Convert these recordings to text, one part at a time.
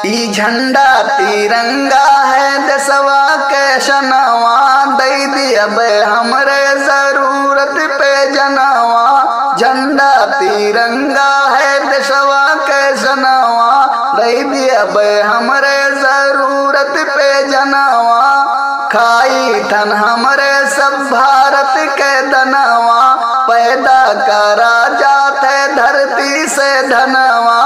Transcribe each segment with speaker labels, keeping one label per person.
Speaker 1: ई झंडा तिरंगा है देशवा के शनवा, दई दियब हमरे जरूरत पे जनवा। झंडा तिरंगा है देशवा के शनवा, दई दियब हमरे जरूरत पे जनवा। खाई थन हमरे सब भारत के धनवा, पैदा करा जाते धरती से धनवा।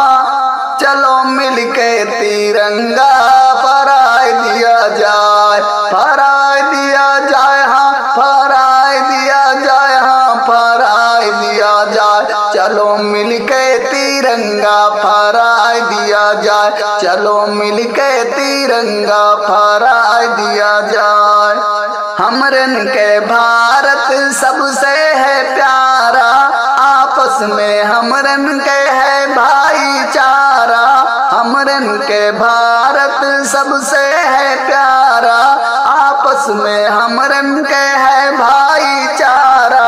Speaker 1: चलो मिलके तिरंगा फहराए दिया जाए, फहराए दिया जाए, हाँ फहराए दिया जाए, हाँ फहराए दिया जाए। चलो मिलके तिरंगा फहराए दिया जाए, चलो मिलके तिरंगा फहराए दिया जाए। हमरन के भारत सबसे है प्यारा, आपस में हमरन के है भाईचारा। हमरन के भारत सबसे है प्यारा, आपस में हमरन के है भाईचारा।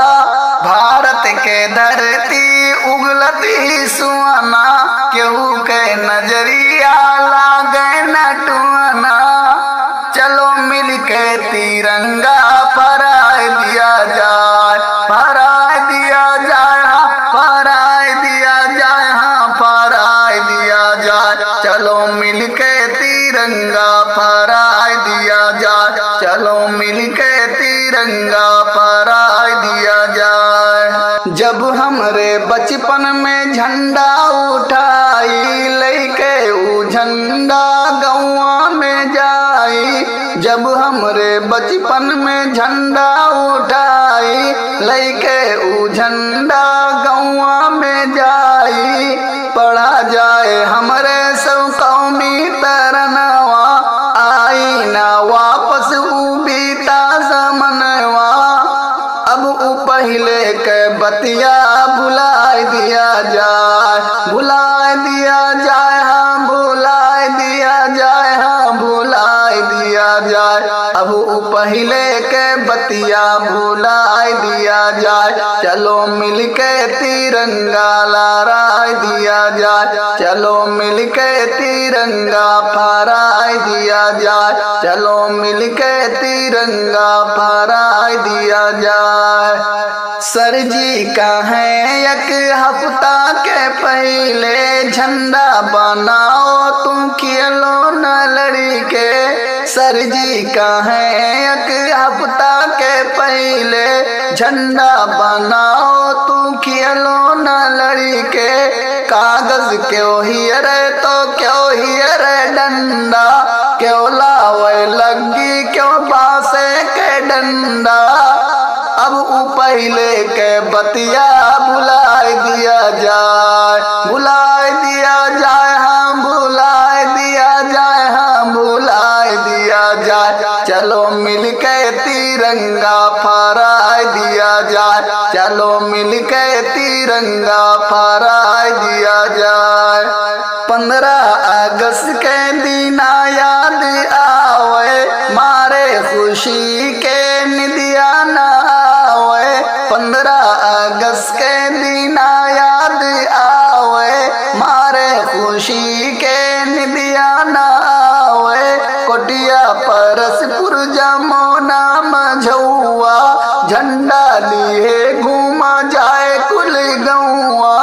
Speaker 1: भारत के धरती उगलत ही सुहाना, केहू के नजरिया लागे न टुआना। चलो मिलके तिरंगा फहराए दिया जाए, फहराए दिया जाए, हाँ फहराए दिया जाए, हाँ फहराए दिया जाए। चलो मिलके तिरंगा फहराए दिया जाए, चलो मिलके तिरंगा फहराए दिया जाए। जब हमरे बचपन में झंडा उठाई, लेके ऊ झंडा गौवा में जाई। जब हमरे बचपन में झंडा उठाई, लेके ऊ झंडा गौवा में जाई। पढ़ा जाए हमरे सब कौमी तरनवा, आई ना वापस ऊ बीता ज़मानवा। अब ऊ पहले के बतिया भुलाए दिया जाए, भुलाए दिया जाए, हाँ भुलाए दिया जाए, हाँ भुलाए दिया जाए। अब ऊ पहले के बतिया भुलाए दिया जाए। चलो मिलके तिरंगा लहराए दिया जाए, चलो मिलके तिरंगा फहराए दिया जाए, चलो मिलके तिरंगा फहराए दिया जाए। सर जी का है एक हफ्ता के पहले, झंडा बनाओ तुम खेलो न लड़के। सर जी का है एक हफ्ता के पहले, झंडा बनाओ तुम खेलो न लड़के। कागज क्यों हियर तो क्यों हियर डंडा, क्यों लावे लगी क्यों बासे के डंडा। अब ऊ पहले के बतिया भुलाए दिया जाए, भुलाए दिया जाए, हाँ भुलाए दिया जाए, हाँ भुलाए दिया जाए। चलो मिलके तिरंगा फहराए दिया जाए, चलो मिलके तिरंगा फहराए दिया जाए। 15 अगस्त के दिन याद आवे, मारे खुशी के निदिया ना आवे। 15 अगस्त के दिन याद आवे, मारे खुशी के निदिया ना आवे। कोटिया परसपुर जमुना मझौआ, झंडा लिए घूमा जाए कुल गौआ।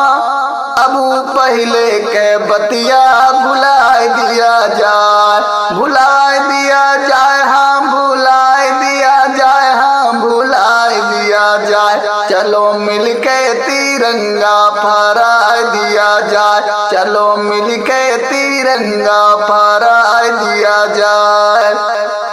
Speaker 1: अब पहले के बतिया भुलाए दिया जाए, भुलाए दिया जाए, हाँ भुलाए दिया जाए, हाँ भुलाए दिया जाए। चलो मिलके तिरंगा फहराए दिया जाए, चलो मिलके तिरंगा फहराए दिया जाए।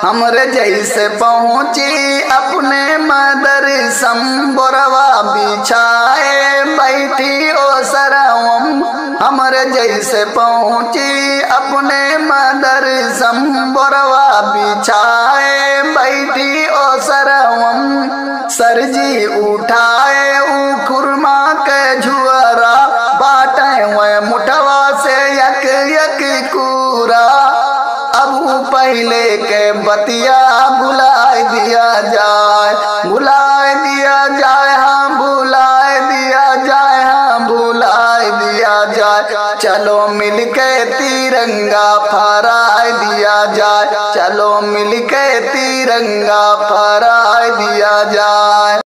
Speaker 1: हमरे जैसे पहुँची अपने मदरसम, बोरवा बिछाए बैठी ओ सरवम। हमरे जैसे पहुँची अपने मदरसम, बोरवा बिछाए बैठी ओ सरवम। सर जी उठाए ऊ खुरमा के झुअरा, बाटे हुए मुठवा से यक यक कूरा। अब पहले के बतिया भुलाए दिया जाए, भुलाए दिया जाए, हाँ भुलाए दिया जाए, हाँ भुलाए दिया जाए। जाए, चलो मिलके तिरंगा फहरा दिया जाए, चलो मिलके तिरंगा फहरा दिया जाए।